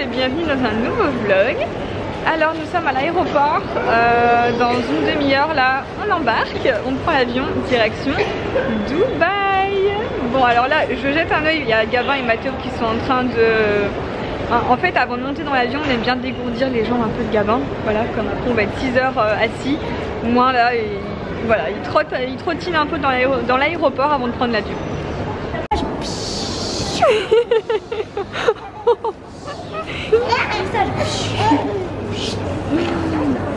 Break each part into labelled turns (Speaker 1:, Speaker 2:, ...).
Speaker 1: Bienvenue dans un nouveau vlog. Alors nous sommes à l'aéroport, dans une demi-heure là on embarque, on prend l'avion direction Dubaï. Bon alors là je jette un oeil, il y a Gabin et Mathéo qui sont en train de... En fait avant de monter dans l'avion on aime bien dégourdir les jambes un peu de Gabin, voilà, comme après on va être 6 heures assis, moins là et voilà, il trottine un peu dans l'aéroport avant de prendre l'avion.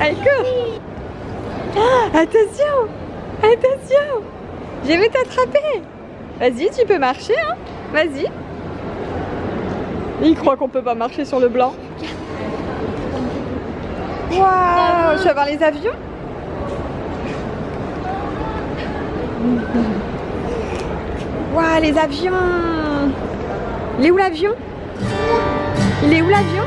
Speaker 1: Allez, cours. Ah, attention. Attention. Je vais t'attraper. Vas-y, tu peux marcher, hein. Vas-y. Il croit qu'on peut pas marcher sur le blanc. Waouh. Je vais voir les avions. Waouh, les avions. Il est où l'avion? Il est où l'avion?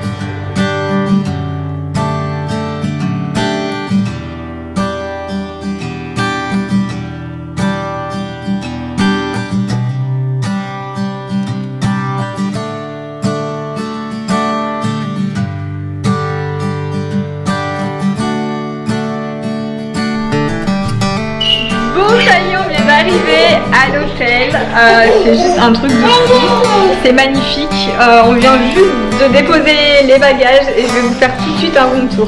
Speaker 1: Bon, ça y est, on vient d'arriver à l'hôtel. C'est juste un truc de fou. C'est magnifique. On vient juste de déposer les bagages et je vais vous faire tout de suite un room tour.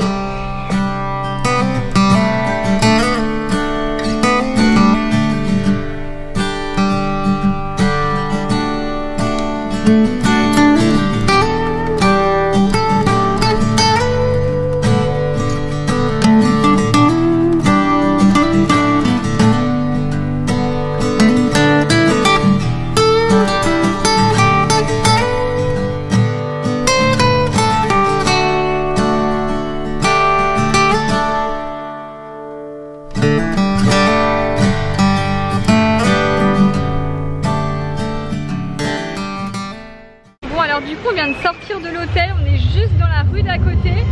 Speaker 1: Du coup on vient de sortir de l'hôtel, on est juste dans la rue d'à côté.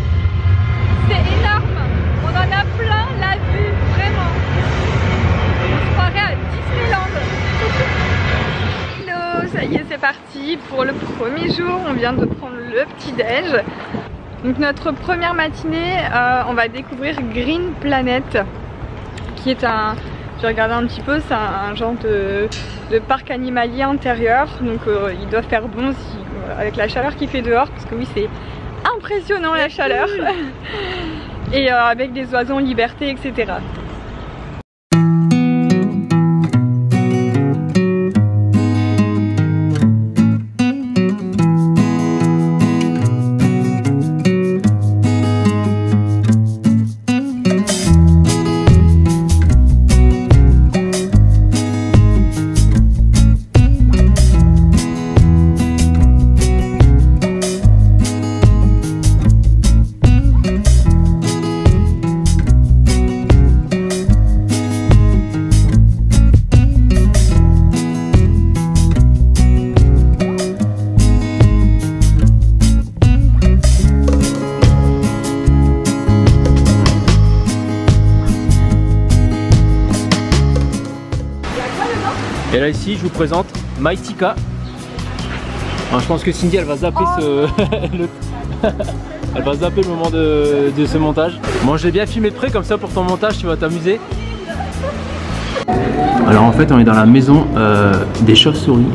Speaker 1: C'est énorme, on en a plein la vue, vraiment. On se croirait à Disneyland. Hello, ça y est, c'est parti pour le premier jour, on vient de prendre le petit déj. Donc notre première matinée, on va découvrir Green Planet, qui est un... J'ai regardé un petit peu, c'est un genre de parc animalier intérieur, donc il doit faire bon si, avec la chaleur qu'il fait dehors, parce que oui c'est impressionnant la chaleur, et avec des oiseaux en liberté, etc.
Speaker 2: Et là ici je vous présente Mythica. Alors, je pense que Cindy elle va zapper elle va zapper le moment de ce montage. Bon, j'ai bien filmé de près comme ça pour ton montage, tu vas t'amuser. Alors en fait on est dans la maison des chauves-souris.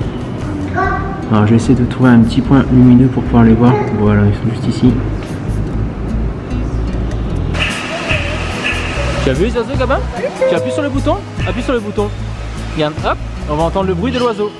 Speaker 2: Alors je vais essayer de trouver un petit point lumineux pour pouvoir les voir. Voilà, ils sont juste ici. Tu as vu les oiseaux, Gabin? Tu appuies sur le bouton? Appuie sur le bouton. Regarde, hop, on va entendre le bruit de l'oiseau.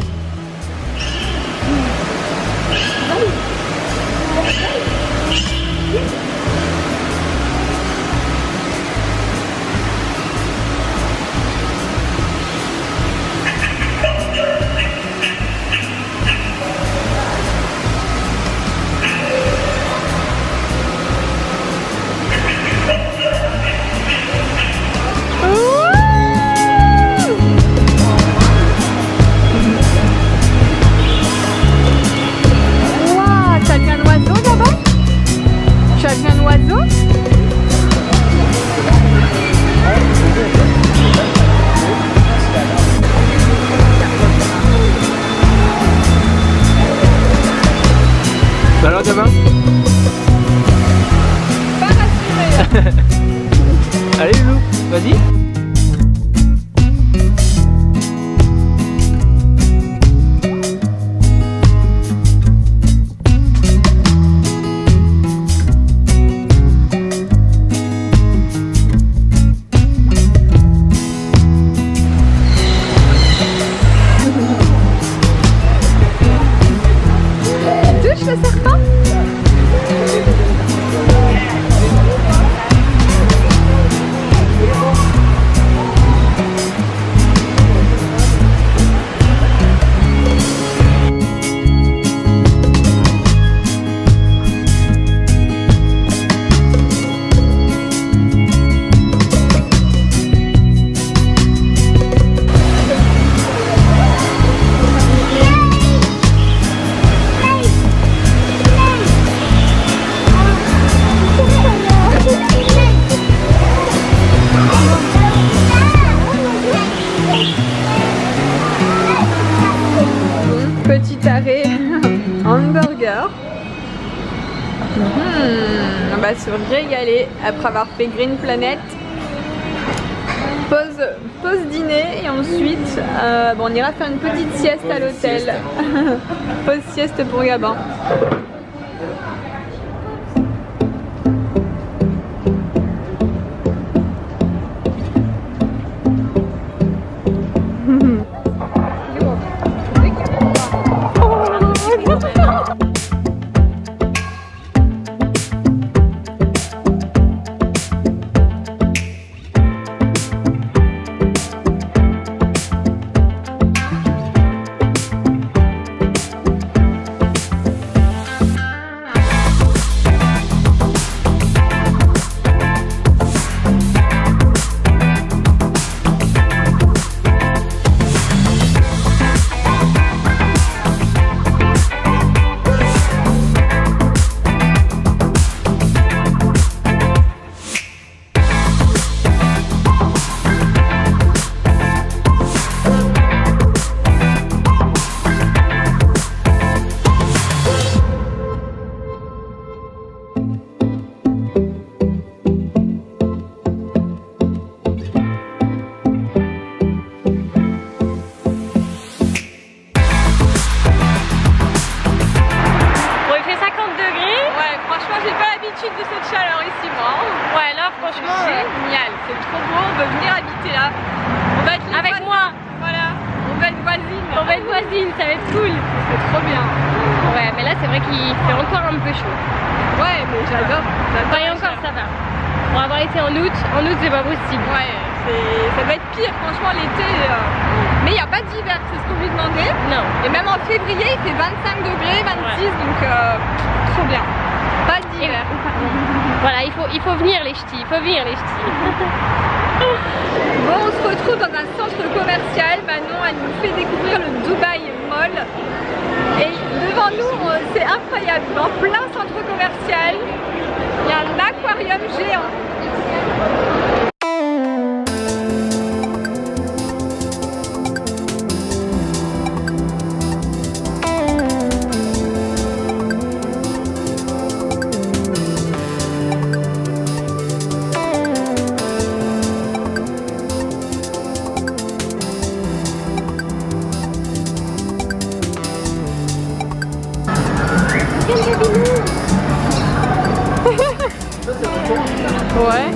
Speaker 2: Gabin?
Speaker 1: Pas rassurée.
Speaker 2: Allez Loulou, vas-y.
Speaker 1: Touche le serpent. Petit arrêt, hamburger. On va se régaler après avoir fait Green Planet. Pause dîner et ensuite bon, on ira faire une petite sieste à l'hôtel. Pause sieste pour Gabin. De cette chaleur ici, moi.
Speaker 3: Ouais, là franchement
Speaker 1: génial, c'est trop beau, on veut venir habiter là. On va être
Speaker 3: avec moi.
Speaker 1: Voilà, on va être voisine.
Speaker 3: On va être voisine, ça va être cool.
Speaker 1: C'est trop bien.
Speaker 3: Ouais, mais là c'est vrai qu'il fait encore un peu chaud.
Speaker 1: Ouais, mais j'adore.
Speaker 3: Ouais, et encore ça va. Pour avoir été en août c'est pas possible.
Speaker 1: Ouais, ça va être pire franchement l'été. Mais il n'y a pas d'hiver, c'est ce qu'on lui demandait.
Speaker 3: Non.
Speaker 1: Et même en février il fait 25 degrés, 26, ouais. Donc trop bien. Pas d'hiver.
Speaker 3: Voilà, il faut venir les ch'tis, il faut venir les ch'tis.
Speaker 1: Bon, on se retrouve dans un centre commercial. Manon, elle nous fait découvrir le Dubai Mall. Et devant nous, c'est incroyable, en plein centre commercial, il y a un aquarium géant. Ouais.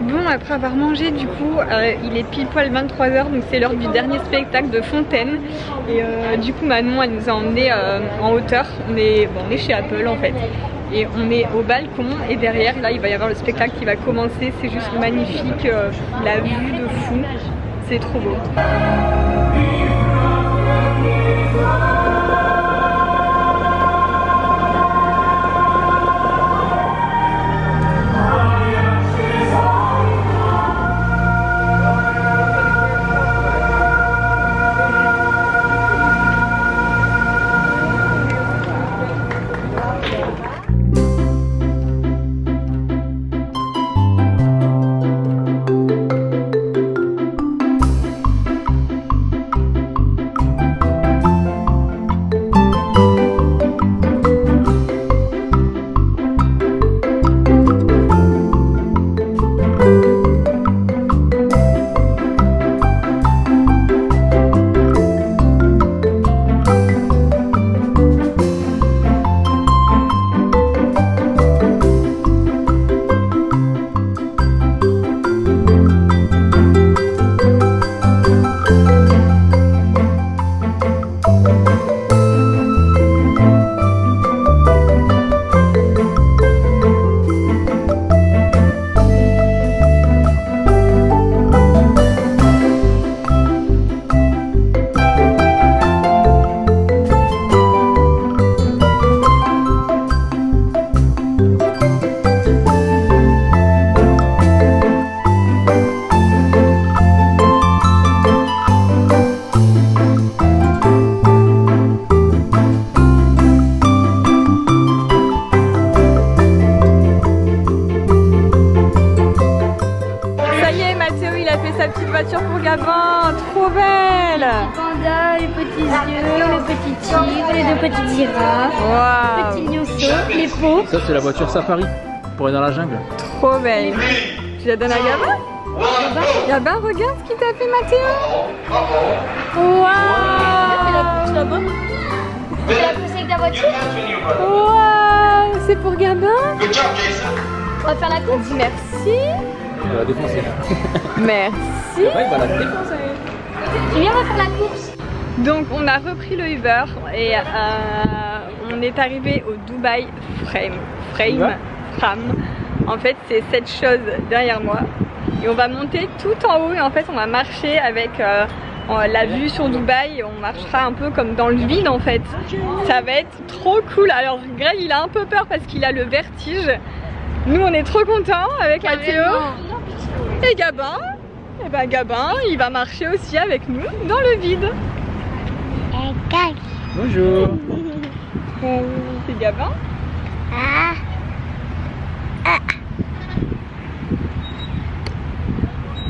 Speaker 1: Bon, après avoir mangé, du coup, il est pile poil 23 h, donc c'est l'heure du dernier spectacle de Fontaine. Et du coup, Manon, elle nous a emmenés en hauteur. On est chez Apple en fait. Et on est au balcon et derrière, là, il va y avoir le spectacle qui va commencer. C'est juste magnifique, la vue de fou. C'est trop beau.
Speaker 3: petits yeux, le petit tigre, les deux petites girafes,
Speaker 1: Waouh.
Speaker 3: le petit lionceau, les pots.
Speaker 2: Ça c'est la voiture safari pour aller dans la jungle.
Speaker 1: Trop belle. Tu la donnes à Gabin? Gabin, regarde ce qu'il t'a fait Mathéo. Waouh.
Speaker 3: là-bas. Tu l'as poussé avec ta voiture?
Speaker 1: Waouh, c'est pour Gabin.
Speaker 3: On va faire la course.
Speaker 1: Merci.
Speaker 2: Il va la défoncer.
Speaker 1: Merci.
Speaker 2: Ouais, il va la défoncer.
Speaker 3: Tu viens, on va faire la course.
Speaker 1: Donc on a repris le Uber et on est arrivé au Dubai Frame. En fait c'est cette chose derrière moi et on va monter tout en haut et en fait on va marcher avec la vue sur Dubaï et on marchera un peu comme dans le vide en fait. Ça va être trop cool. Alors Greg il a un peu peur parce qu'il a le vertige. Nous on est trop contents avec Mathéo et Gabin. Et ben Gabin il va marcher aussi avec nous dans le vide.
Speaker 2: Bonjour.
Speaker 1: C'est Gabin.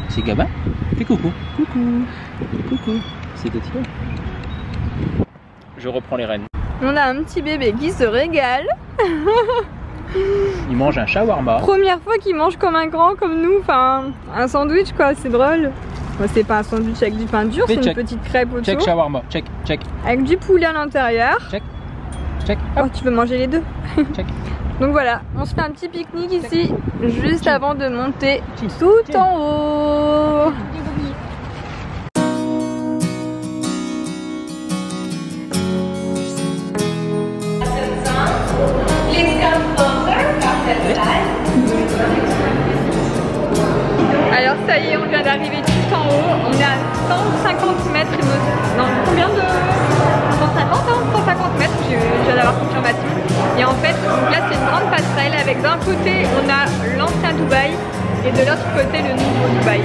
Speaker 2: C'est Gabin. Fais coucou. Coucou. Coucou. C'est Gauthier. Je reprends les rênes.
Speaker 1: On a un petit bébé qui se régale.
Speaker 2: Il mange un shawarma.
Speaker 1: Première fois qu'il mange comme un grand comme nous, enfin un sandwich quoi, c'est drôle. Bon, c'est pas un sandwich avec du pain dur, c'est une petite crêpe autour.
Speaker 2: Check shawarma, check, check.
Speaker 1: Avec du poulet à l'intérieur.
Speaker 2: Check, check.
Speaker 1: Oh, tu veux manger les deux?
Speaker 2: Check.
Speaker 1: Donc voilà, on se fait un petit pique-nique ici, juste avant de monter tout en haut. Alors ça y est, on vient d'arriver tout en haut, on est à 150 mètres, non combien de... 150 hein 150 mètres, je viens d'avoir confirmation. Et en fait, donc là c'est une grande passerelle avec d'un côté on a l'ancien Dubaï et de l'autre côté le nouveau Dubaï.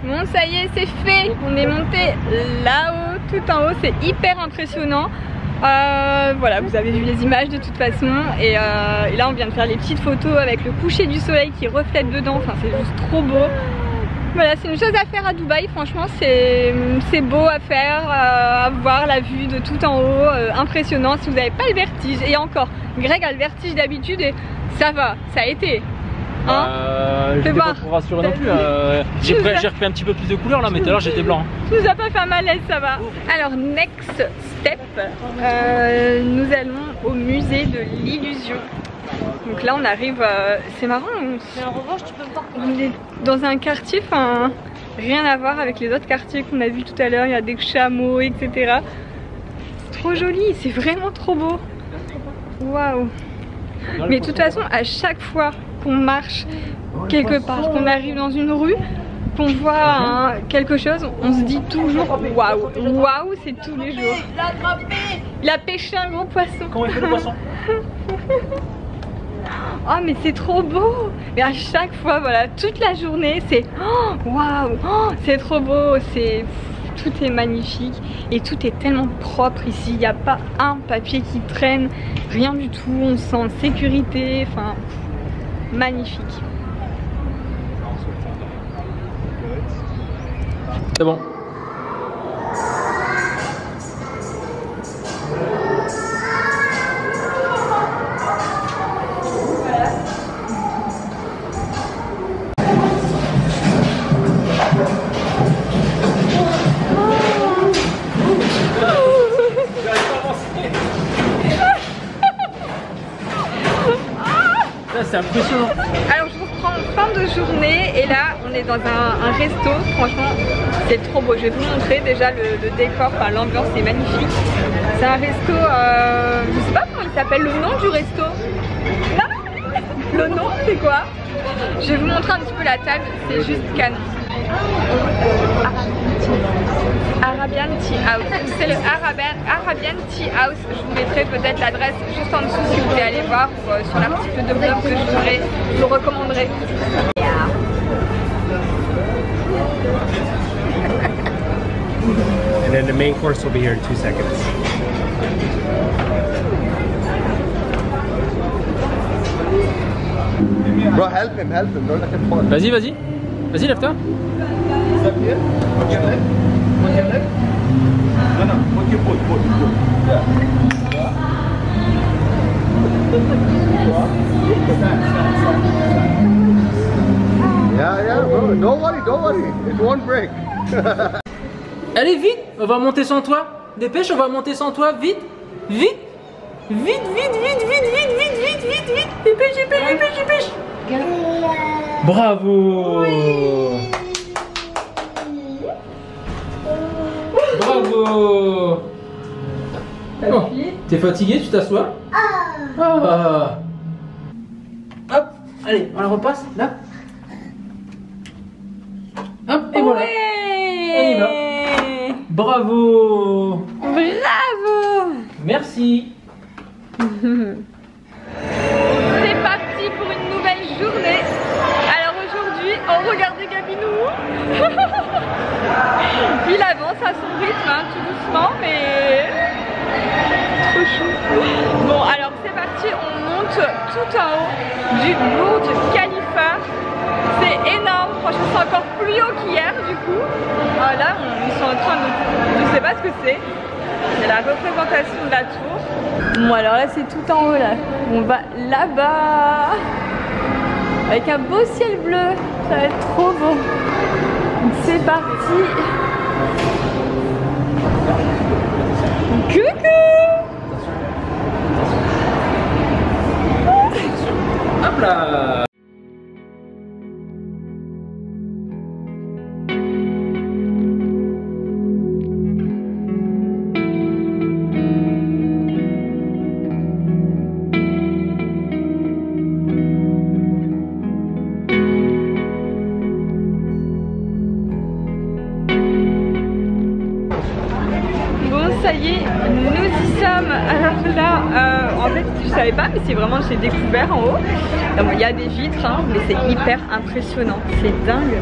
Speaker 1: Bon ça y est c'est fait, on est monté là-haut, tout en haut, c'est hyper impressionnant. Voilà, vous avez vu les images de toute façon et là on vient de faire les petites photos avec le coucher du soleil qui reflète dedans, enfin c'est juste trop beau. Voilà, c'est une chose à faire à Dubaï, franchement c'est beau à faire, à voir la vue de tout en haut, impressionnant si vous n'avez pas le vertige. Et encore, Greg a le vertige d'habitude et ça va, ça a été. Hein
Speaker 2: j'étais pas trop rassuré non plus. J'ai repris un petit peu plus de couleur là, mais tout à l'heure j'étais blanc.
Speaker 1: Tu nous as pas fait un malaise, ça va. Alors, next step, nous allons au musée de l'illusion. Donc là, on arrive, c'est marrant.
Speaker 3: Mais en revanche, tu peux me porter.
Speaker 1: On est dans un quartier, enfin, rien à voir avec les autres quartiers qu'on a vus tout à l'heure. Il y a des chameaux, etc. C'est trop joli, c'est vraiment trop beau. Waouh. Mais de toute façon, à chaque fois qu'on marche quelque part, qu'on arrive dans une rue, qu'on voit quelque chose, on se dit toujours waouh, waouh, c'est tous les jours. Il a pêché un gros poisson.
Speaker 2: Comment il fait le poisson?
Speaker 1: Oh mais c'est trop beau. Mais à chaque fois, voilà, toute la journée, c'est waouh, c'est trop beau, tout est magnifique et tout est tellement propre ici. Il n'y a pas un papier qui traîne, rien du tout. On se sent en sécurité, enfin, magnifique.
Speaker 2: C'est bon. C'est impressionnant.
Speaker 1: Alors je vous reprends fin de journée et là on est dans un resto. Franchement c'est trop beau. Je vais vous montrer déjà le décor, enfin l'ambiance est magnifique. C'est un resto, je sais pas comment il s'appelle, le nom du resto. Non, le nom c'est quoi? Je vais vous montrer un petit peu la table, c'est juste canon. Arabian Tea House. C'est le Arabian Tea House. Je vous mettrai peut-être l'adresse juste en dessous si vous voulez aller voir sur l'article de blog que je vous recommanderai.
Speaker 4: And then the main course will be here in 2 seconds.
Speaker 5: Bro, help him, don't let him fall.
Speaker 2: Vas-y, vas-y. Vas-y, lève-toi.
Speaker 5: Step here, put your leg. Put your leg. No, put your foot. Yeah, bro. Don't worry. It won't break.
Speaker 2: Allez, vite. On va monter sans toi. Dépêche, on va monter sans toi. Vite. Vite. Dépêche. Bravo. Bravo. Bon, t'es fatigué, tu t'assois. Ah. Hop, allez, on la repasse, là. Hop, et voilà. On y va. Bravo.
Speaker 1: Bravo.
Speaker 2: Merci.
Speaker 1: C'est parti pour une nouvelle journée. Alors aujourd'hui, on regarde Gabinou. Il avance à son rythme, hein, tout doucement, mais trop chou. Bon, alors c'est parti, on monte tout en haut du Burj Khalifa. C'est énorme, franchement c'est encore plus haut qu'hier du coup. Ah, là, ils sont en train de... Je sais pas ce que c'est. C'est la représentation de la tour. Bon alors là c'est tout en haut là. On va là-bas. Avec un beau ciel bleu. Ça va être trop beau. Donc c'est parti. Coucou.
Speaker 2: Hop là.
Speaker 1: Ça y est, nous y sommes. Alors là, en fait, je savais pas, mais c'est vraiment, j'ai découvert en haut. Il y a des vitres, hein, mais c'est hyper impressionnant. C'est dingue.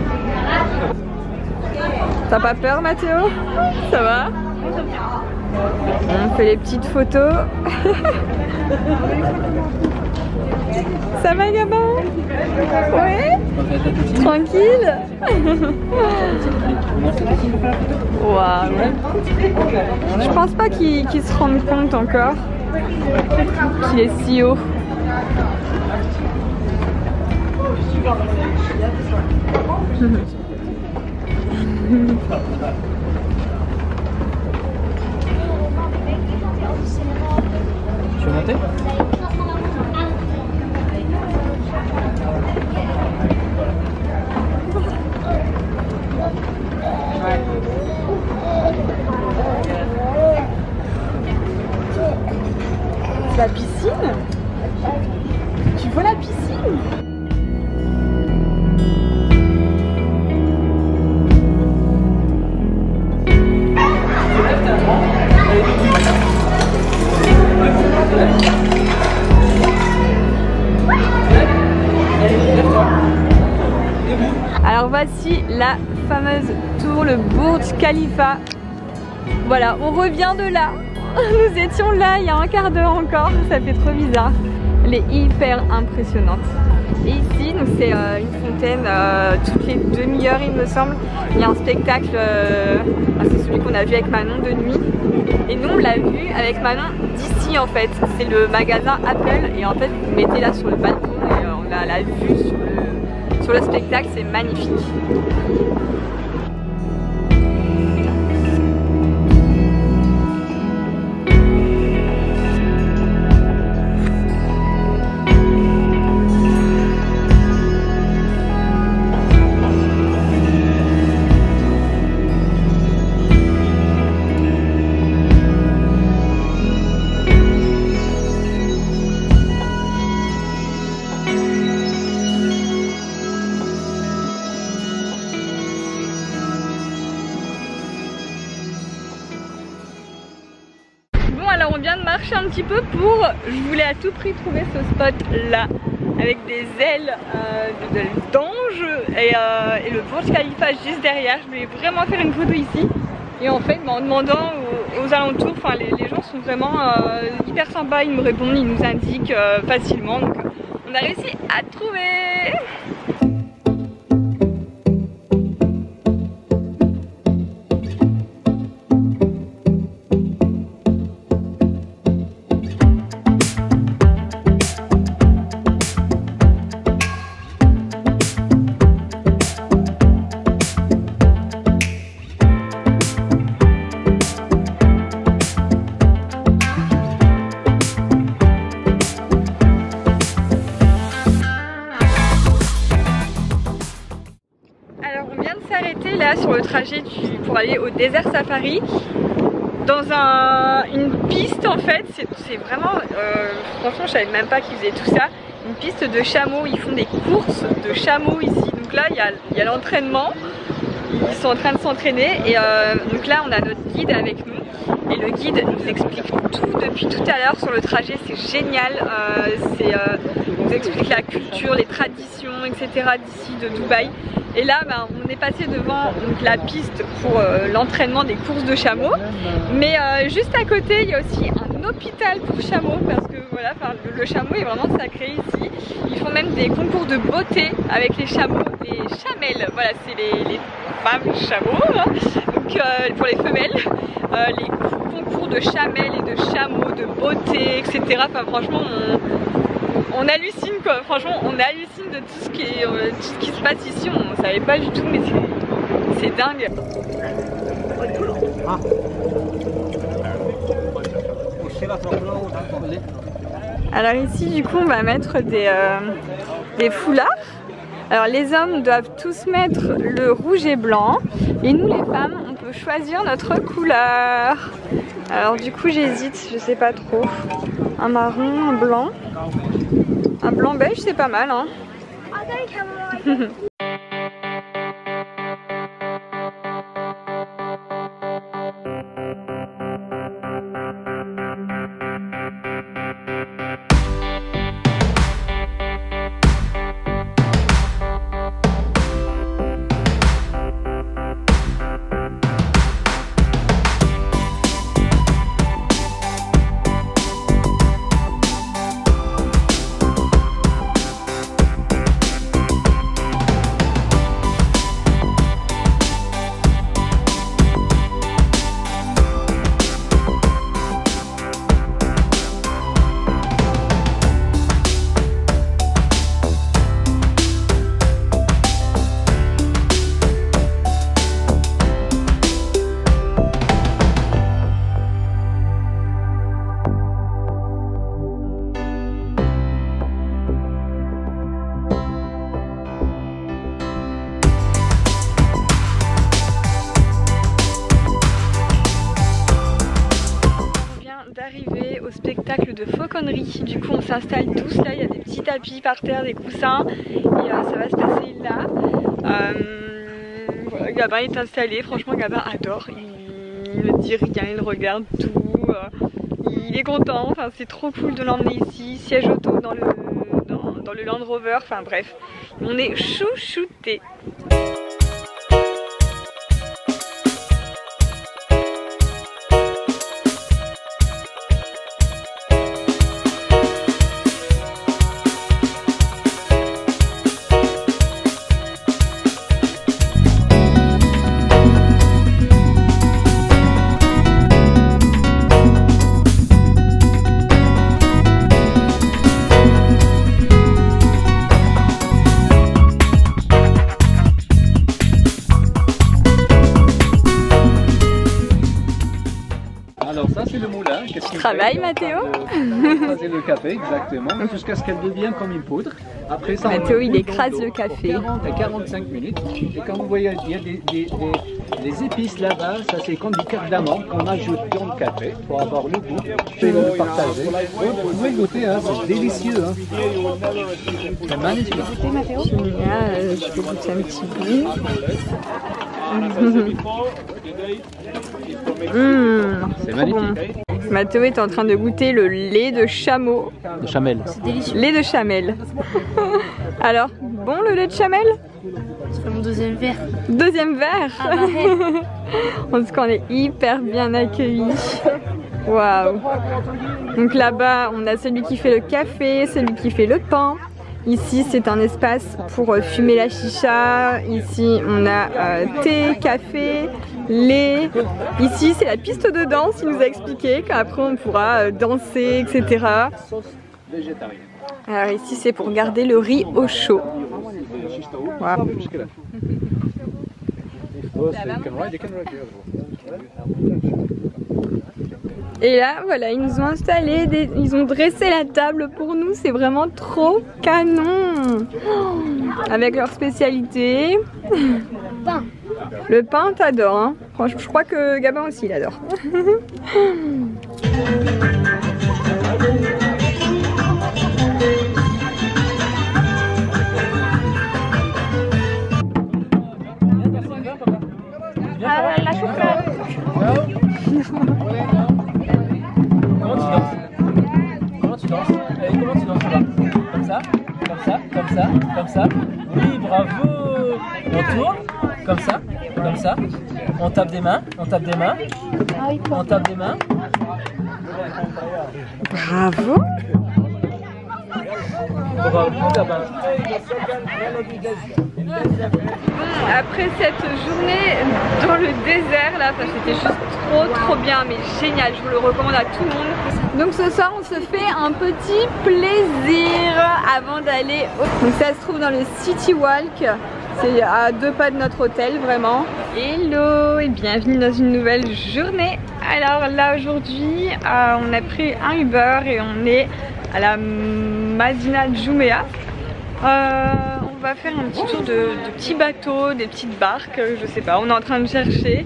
Speaker 1: T'as pas peur, Mathéo? Ça va? On fait les petites photos. Ça va, gamin? Ouais? Tranquille? Waouh. Je pense pas qu'il se rende compte encore qu'il est si haut.
Speaker 2: Tu veux monter?
Speaker 1: La piscine? Tu vois la piscine? Alors voici la fameuse tour, le Burj Khalifa. Voilà, on revient de là. Nous étions là il y a un quart d'heure encore, ça fait trop bizarre. Elle est hyper impressionnante. Et ici, c'est une fontaine toutes les demi-heures il me semble. Il y a un spectacle, c'est celui qu'on a vu avec Manon de nuit. Et nous on l'a vu avec Manon d'ici en fait. C'est le magasin Apple et en fait vous mettez là sur le balcon et on a la vue sur le spectacle, c'est magnifique. Alors on vient de marcher un petit peu je voulais à tout prix trouver ce spot là avec des ailes d'ange et le Burj Khalifa juste derrière. Je voulais vraiment faire une photo ici et en fait en demandant aux alentours, enfin les gens sont vraiment hyper sympas, ils me répondent, ils nous indiquent facilement, donc on a réussi à trouver. Là sur le trajet pour aller au désert safari dans une piste en fait, c'est vraiment franchement je savais même pas qu'ils faisaient tout ça, une piste de chameaux, ils font des courses de chameaux ici, donc là il y a l'entraînement, ils sont en train de s'entraîner et donc là on a notre guide avec nous et le guide nous explique tout depuis tout à l'heure sur le trajet, c'est génial, il nous explique la culture, les traditions etc d'ici de Dubaï. Et là on est passé devant donc, la piste pour l'entraînement des courses de chameaux, mais juste à côté il y a aussi un hôpital pour chameaux parce que voilà, le chameau est vraiment sacré ici. Ils font même des concours de beauté avec les chameaux, les chamelles, voilà c'est les femmes chameaux, hein. Donc pour les femelles, les concours de chamelles et de chameaux, de beauté etc. Enfin franchement on hallucine quoi, franchement on hallucine de tout ce qui se passe ici, on ne savait pas du tout mais c'est dingue. Alors ici du coup on va mettre des foulards. Alors les hommes doivent tous mettre le rouge et blanc et nous les femmes on peut choisir notre couleur. Alors du coup j'hésite, je sais pas trop, un marron, un blanc. Un blanc beige c'est pas mal hein. D'arriver au spectacle de fauconnerie, du coup on s'installe tous là, il y a des petits tapis par terre, des coussins et ça va se passer là. Voilà, Gabin est installé, franchement Gabin adore, il ne dit rien, il regarde tout, il est content, enfin c'est trop cool de l'emmener ici, siège auto dans dans le Land Rover, enfin bref, on est chouchoutés.
Speaker 5: Alors ça c'est le moulin. Qu'est-ce qu'il
Speaker 1: Travail,
Speaker 5: fait?
Speaker 1: Mathéo.
Speaker 5: Écraser le café, exactement, jusqu'à ce qu'elle devienne comme une poudre. Après ça,
Speaker 1: Mathéo, il écrase le café.
Speaker 5: 40 à 45 minutes. Et quand vous voyez, il y a des épices là-bas, ça c'est comme du cardamome qu'on ajoute dans le café pour avoir le goût et le partager. Vous pouvez goûter, hein, c'est délicieux. Hein. C'est magnifique.
Speaker 1: Génial, je peux goûter un petit bout.
Speaker 5: C'est magnifique.
Speaker 1: Mathéo est en train de goûter le lait de chameau.
Speaker 2: De chamel.
Speaker 3: C'est délicieux.
Speaker 1: Lait de chamel. Alors, bon le lait de chamel?
Speaker 3: C'est mon deuxième verre.
Speaker 1: Deuxième verre.
Speaker 3: Ah bah, hey.
Speaker 1: En tout cas, on est hyper bien accueillis. Waouh. Donc là-bas, on a celui qui fait le café, celui qui fait le pain. Ici, c'est un espace pour fumer la chicha. Ici, on a thé, café, lait. Ici, c'est la piste de danse, il nous a expliqué qu'après, on pourra danser, etc. Alors ici, c'est pour garder le riz au chaud. Wow. Et là, voilà, ils nous ont installé, ils ont dressé la table pour nous, c'est vraiment trop canon. Avec leur spécialité.
Speaker 3: Pain.
Speaker 1: Le pain, t'adores, hein. Franchement, je crois que Gabin aussi, il adore.
Speaker 3: Ah, la chocolat.
Speaker 2: Comment tu danses? Comment tu danses là? Comme ça? Comme ça? Comme ça? Comme ça? Oui, bravo! On tourne? Comme ça? Comme ça? On tape des mains? On tape des mains? On tape des mains?
Speaker 1: Bravo. Après cette journée dans le désert là, c'était juste trop bien, mais génial, je vous le recommande à tout le monde. Donc ce soir on se fait un petit plaisir avant d'aller au... Donc ça se trouve dans le City Walk, c'est à 2 pas de notre hôtel vraiment. Hello et bienvenue dans une nouvelle journée. Alors là aujourd'hui on a pris un Uber et on est à la Madina Djoumea. On va faire un petit tour de petits bateaux, des petites barques, je sais pas, on est en train de chercher.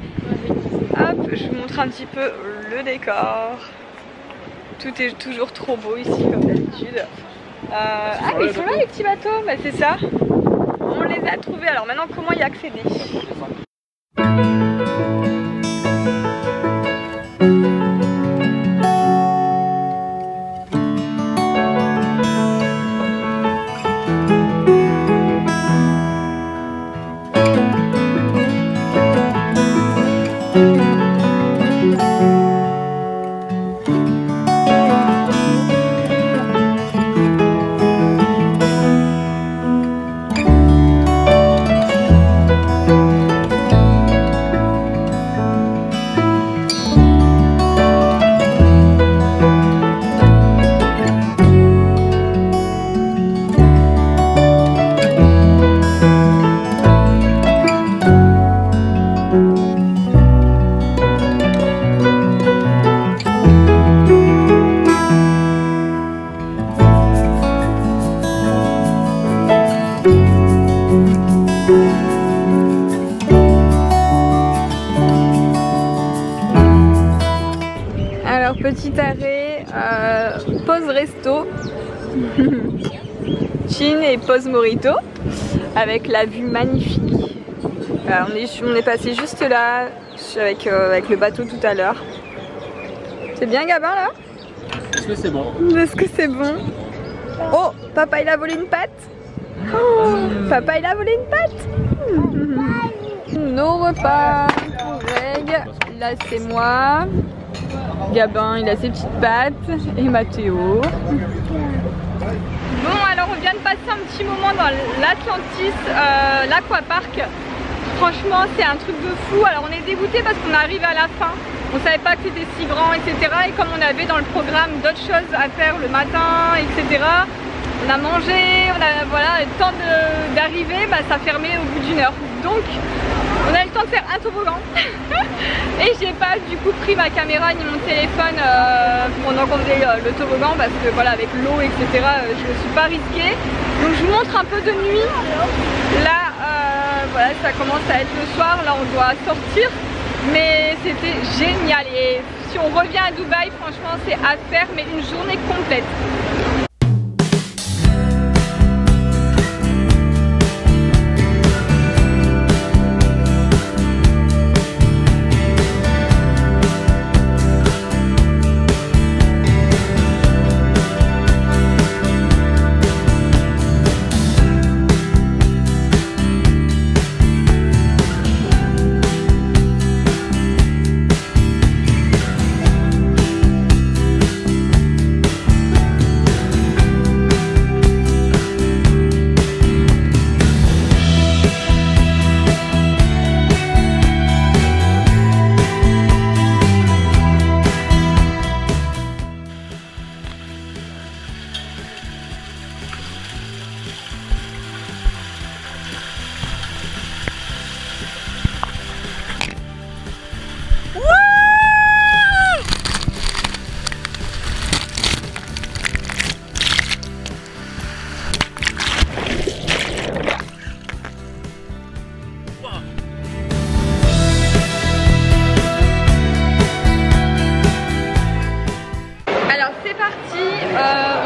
Speaker 1: Hop, je vous montre un petit peu le décor. Tout est toujours trop beau ici comme d'habitude. Ah mais ils sont là les petits bateaux, bah c'est ça. On les a trouvés, alors maintenant comment y accéder? Alors petit arrêt, pause resto, Chin et pause Morito, avec la vue magnifique. On est passé juste là, avec le bateau tout à l'heure. C'est bien Gabin là?
Speaker 2: Est-ce que c'est bon?
Speaker 1: Est-ce que c'est bon? Oh, papa il a volé une patte. Oh, papa il a volé une patte. Nos repas pour Greg. Là c'est moi. Gabin il a ses petites pattes. Et Mathéo. Bon alors on vient de passer un petit moment dans l'Atlantis, l'Aquapark. Franchement c'est un truc de fou. Alors on est dégoûté parce qu'on arrive à la fin. On savait pas que c'était si grand, etc. Et comme on avait dans le programme d'autres choses à faire le matin, etc. On a mangé, voilà, le temps d'arriver, bah, ça fermait au bout d'une heure. Donc on a eu le temps de faire un toboggan. Et j'ai pas du coup pris ma caméra ni mon téléphone pendant qu'on faisait le toboggan parce que voilà avec l'eau etc. Je me suis pas risquée. Donc je vous montre un peu de nuit. Là voilà ça commence à être le soir, là on doit sortir. Mais c'était génial et si on revient à Dubaï franchement c'est à faire mais une journée complète.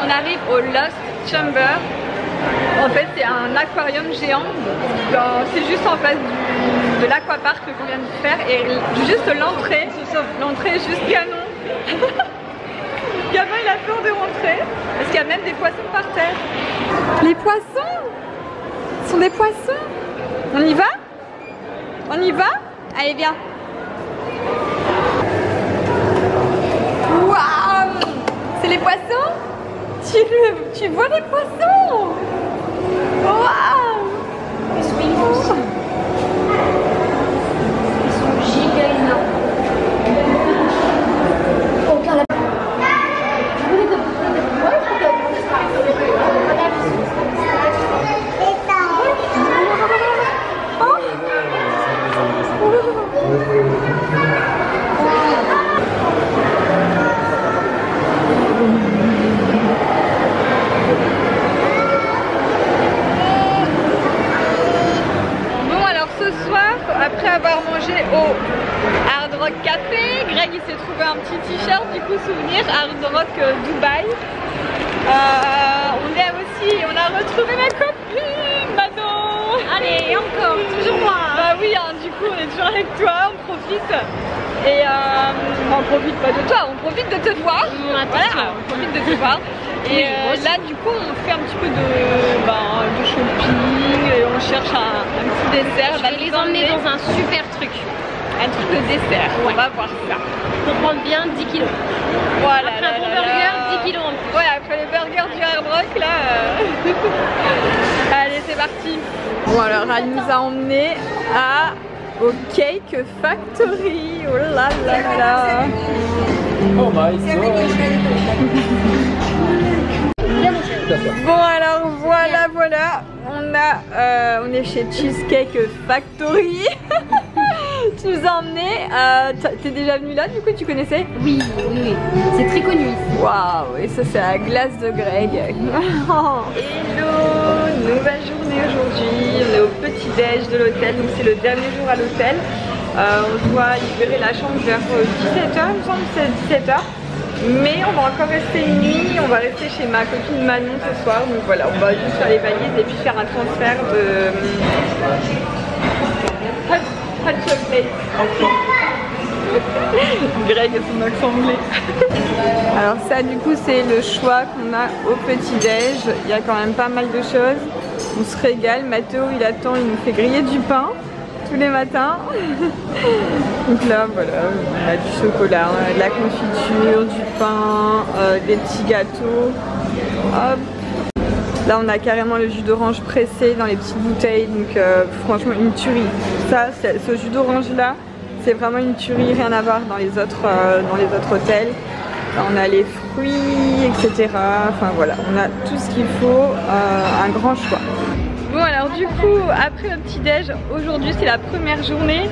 Speaker 1: On arrive au Lost Chamber. En fait c'est un aquarium géant. C'est juste en face de l'aquapark qu'on vient de faire. Et juste l'entrée est juste canon. Gabin il a peur de rentrer. Parce qu'il y a même des poissons par terre. Les poissons, ce sont des poissons. On y va? On y va? Allez viens. Waouh! C'est les poissons? Tu vois les poissons? Waouh!
Speaker 3: Ils sont immenses. Ils sont giga énormes.
Speaker 1: Après avoir mangé au Hard Rock Café, Greg il s'est trouvé un petit t-shirt du coup souvenir Hard Rock Dubaï. On a retrouvé ma copine Manon.
Speaker 3: Allez encore, toujours moi.
Speaker 1: Bah oui hein, du coup on est toujours avec toi, on profite. Et on profite pas de toi, on profite de te voir. Voilà, on profite de te voir. Et là du coup on fait un petit peu de shopping et on cherche un petit dessert.
Speaker 3: Je vais les emmener dans un super truc.
Speaker 1: Un truc de dessert, ouais. On va voir ça.
Speaker 3: Pour prendre bien 10 kilos.
Speaker 1: Voilà.
Speaker 3: Après un bon burger, 10 kilos en plus.
Speaker 1: Ouais, après les burgers du Hard Rock là. Allez c'est parti. Bon alors elle nous a emmenés au Cake Factory. Oh là là là.
Speaker 2: Oh my god.
Speaker 1: Bon alors voilà, on est chez Cheesecake Factory. Tu nous as emmenés, t'es déjà venu là du coup, tu connaissais?
Speaker 3: Oui, c'est très connu.
Speaker 1: Waouh, et ça c'est la glace de Greg. Hello, nouvelle journée aujourd'hui, on est au petit déj de l'hôtel, donc c'est le dernier jour à l'hôtel. On doit libérer la chambre vers 17h, il me semble que c'est 17h. Mais on va encore rester une nuit, on va rester chez ma copine Manon ce soir. Donc voilà, on va juste faire les valises et puis faire un transfert de hot chocolate. Greg et son accent anglais. Alors ça du coup c'est le choix qu'on a au petit-déj. Il y a quand même pas mal de choses. On se régale. Mathéo il attend, il nous fait griller du pain tous les matins. Donc là voilà, on a du chocolat, on a de la confiture, du pain, des petits gâteaux. Hop. Là on a carrément le jus d'orange pressé dans les petites bouteilles, donc franchement une tuerie. Ça, ce jus d'orange là, c'est vraiment une tuerie, rien à voir dans les autres hôtels. Là, on a les fruits, etc. Enfin voilà, on a tout ce qu'il faut, un grand choix. Bon alors du coup, après le petit-déj, aujourd'hui c'est la première journée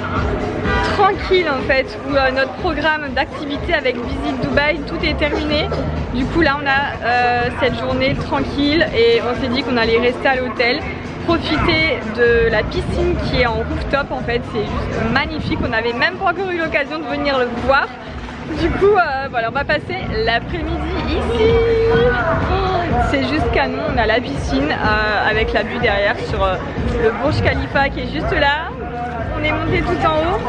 Speaker 1: tranquille en fait, où notre programme d'activité avec Visite Dubaï, tout est terminé. Du coup là on a cette journée tranquille et on s'est dit qu'on allait rester à l'hôtel, profiter de la piscine qui est en rooftop en fait, c'est juste magnifique, on n'avait même pas encore eu l'occasion de venir le voir. Du coup voilà, on va passer l'après-midi ici. C'est juste canon, on a la piscine avec la vue derrière sur le Burj Khalifa qui est juste là. On est monté tout en haut.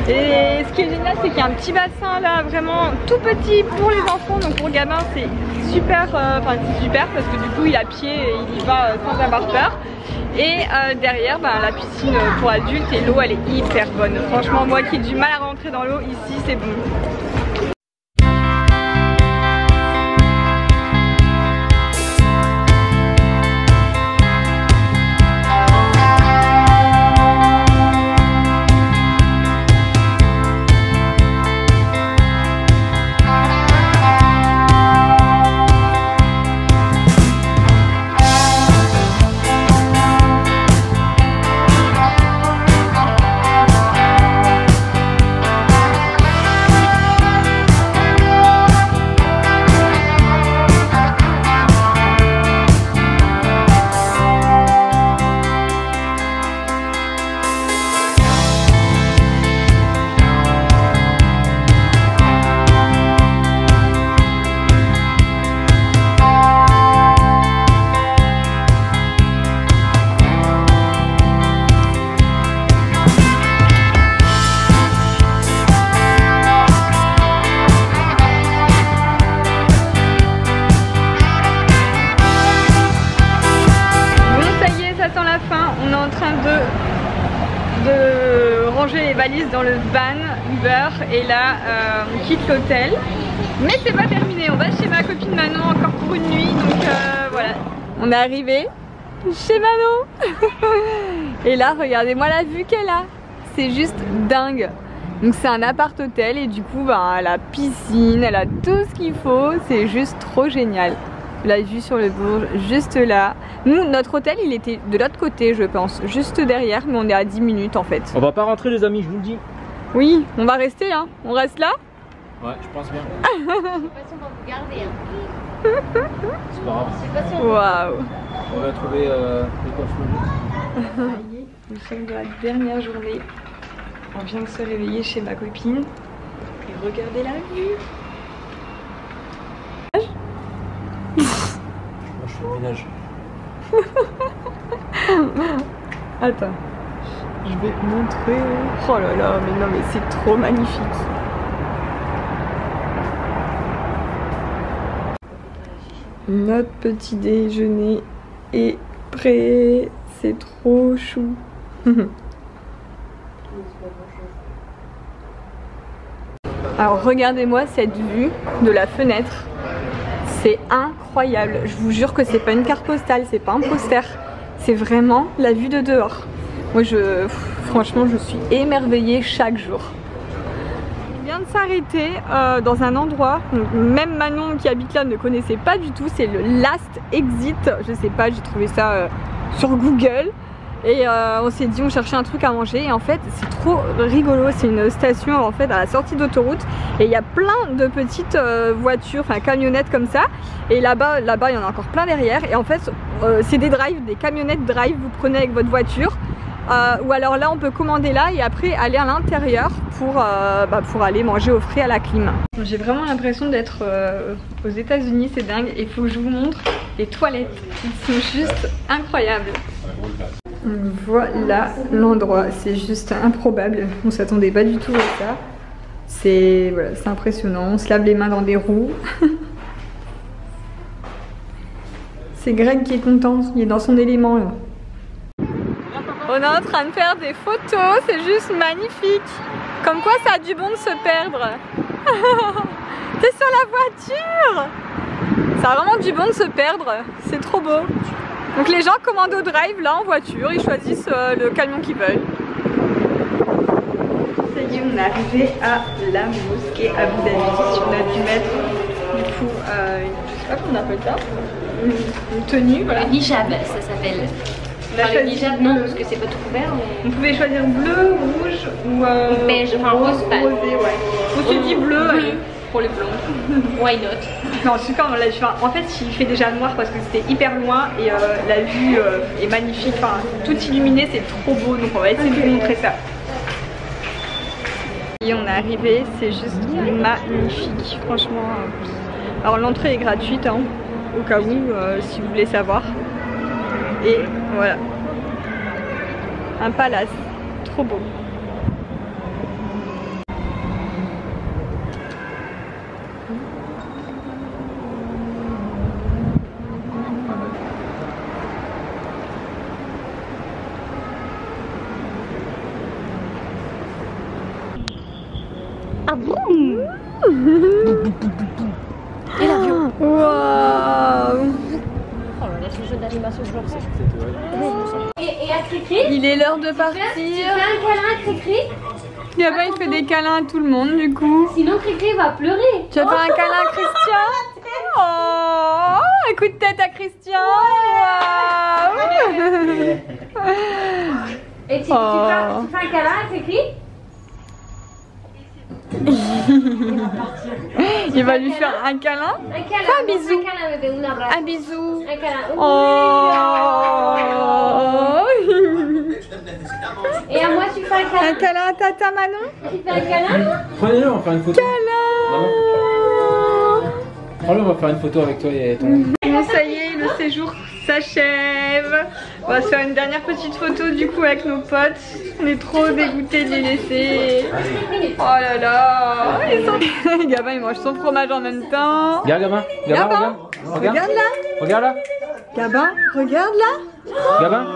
Speaker 1: Et ce qui est génial, c'est qu'il y a un petit bassin là, vraiment tout petit pour les enfants. Donc pour le gamin, c'est super, c'est super parce que du coup il a pied et il y va sans avoir peur. Et derrière, la piscine pour adultes et l'eau elle est hyper bonne. Franchement, moi qui ai du mal à rentrer dans l'eau, ici c'est bon. Les valises dans le van Uber et là on quitte l'hôtel, mais c'est pas terminé, on va chez ma copine Manon encore pour une nuit, donc voilà, on est arrivé chez Manon. Et là regardez-moi la vue qu'elle a, c'est juste dingue. Donc c'est un appart hôtel et du coup elle a piscine, elle a tout ce qu'il faut, c'est juste trop génial. La vue sur le Bourges, juste là. Nous, notre hôtel, il était de l'autre côté, je pense, juste derrière, mais on est à 10 minutes en fait.
Speaker 2: On va pas rentrer les amis, je vous le dis.
Speaker 1: Oui, on va rester, hein. On reste là?
Speaker 2: Ouais, je pense bien.
Speaker 3: Je sais pas si on va vous garder. Hein.
Speaker 2: C'est pas grave.
Speaker 3: Je sais pas si on
Speaker 2: Waouh. On va trouver les coffres.
Speaker 1: Ça y est, nous sommes dans la dernière journée. On vient de se réveiller chez ma copine. Et regardez la vue.
Speaker 2: Moi je fais le ménage.
Speaker 1: Attends, je vais te montrer. Oh là là, mais non mais c'est trop magnifique. Notre petit déjeuner est prêt. C'est trop chou. Alors regardez-moi cette vue de la fenêtre. C'est incroyable. Je vous jure que c'est pas une carte postale, c'est pas un poster. C'est vraiment la vue de dehors. Moi franchement je suis émerveillée chaque jour. On vient de s'arrêter dans un endroit, donc, même Manon qui habite là ne connaissait pas du tout, c'est le Last Exit. Je sais pas, j'ai trouvé ça sur Google. Et on s'est dit on cherchait un truc à manger et en fait c'est trop rigolo, c'est une station en fait à la sortie d'autoroute et il y a plein de petites voitures, enfin camionnettes comme ça, et là-bas il y en a encore plein derrière et en fait c'est des drives, des camionnettes drive, vous prenez avec votre voiture ou alors là on peut commander là et après aller à l'intérieur pour aller manger au frais à la clim. J'ai vraiment l'impression d'être aux États-Unis, c'est dingue, et il faut que je vous montre les toilettes, ils sont juste incroyables. Voilà l'endroit, c'est juste improbable, on s'attendait pas du tout à ça. C'est voilà, c'est impressionnant, on se lave les mains dans des roues. C'est Greg qui est content, il est dans son élément là. On est en train de faire des photos, c'est juste magnifique. Comme quoi ça a du bon de se perdre. T'es sur la voiture. Ça a vraiment du bon de se perdre, c'est trop beau. Donc les gens commando drive là en voiture, ils choisissent le camion qu'ils veulent. Ça y est, on est arrivé à la mosquée Abu Dhabi. On a dû mettre du coup, je sais pas comment on appelle ça, une tenue. Voilà.
Speaker 3: Le hijab, ça s'appelle. Enfin, le hijab, non, parce que c'est pas tout couvert. Mais...
Speaker 1: On pouvait choisir bleu, rouge ou
Speaker 3: beige, enfin rose pâle.
Speaker 1: Rosé, ouais. On s'est dit bleu, allez, pour les blondes.
Speaker 3: Why not?
Speaker 1: Non, super, en fait il fait déjà noir parce que c'était hyper loin et la vue est magnifique, enfin tout illuminé, c'est trop beau, donc on va essayer de vous montrer ça. Et on est arrivé, c'est juste magnifique, franchement. Alors l'entrée est gratuite, hein, au cas où, si vous voulez savoir. Et voilà, un palace, trop beau.
Speaker 3: Ah bon? Et l'avion.
Speaker 1: Waouh!
Speaker 3: Oh là là, ce jeu d'animation, je le ressens. Et à Cricri?
Speaker 1: Il est l'heure de partir.
Speaker 3: Tu fais un câlin à Cricri?
Speaker 1: Gabin il fait des câlins à tout le monde du coup.
Speaker 3: Sinon Cricri va pleurer.
Speaker 1: Tu vas faire un câlin à Christian? Oh, un coup de tête à Christian. Waouh.
Speaker 3: Et tu fais un câlin à Cricri?
Speaker 1: Il va lui faire un câlin.
Speaker 3: Un câlin.
Speaker 1: Un bisou.
Speaker 3: Un câlin, bébé, un abrazo.
Speaker 1: Un bisou.
Speaker 3: Un câlin.
Speaker 1: Oh.
Speaker 3: Et à moi, tu fais un câlin.
Speaker 1: Un câlin à Tata Manon.
Speaker 3: Tu fais un câlin?
Speaker 2: Prenez-le, on va faire une photo.
Speaker 1: Câlin.
Speaker 2: Prends-le, on va faire une photo avec toi et ton...
Speaker 1: Bon, ça y est, le séjour s'achève. On va se faire une dernière petite photo du coup avec nos potes. On est trop dégoûtés de les laisser. Oh là là, ils sont... Gabin il mange son fromage en même temps.
Speaker 2: Regarde, Gabin.
Speaker 1: Gabin, regarde là.
Speaker 2: Regarde là.
Speaker 1: Gabin, regarde là.
Speaker 2: Gabin.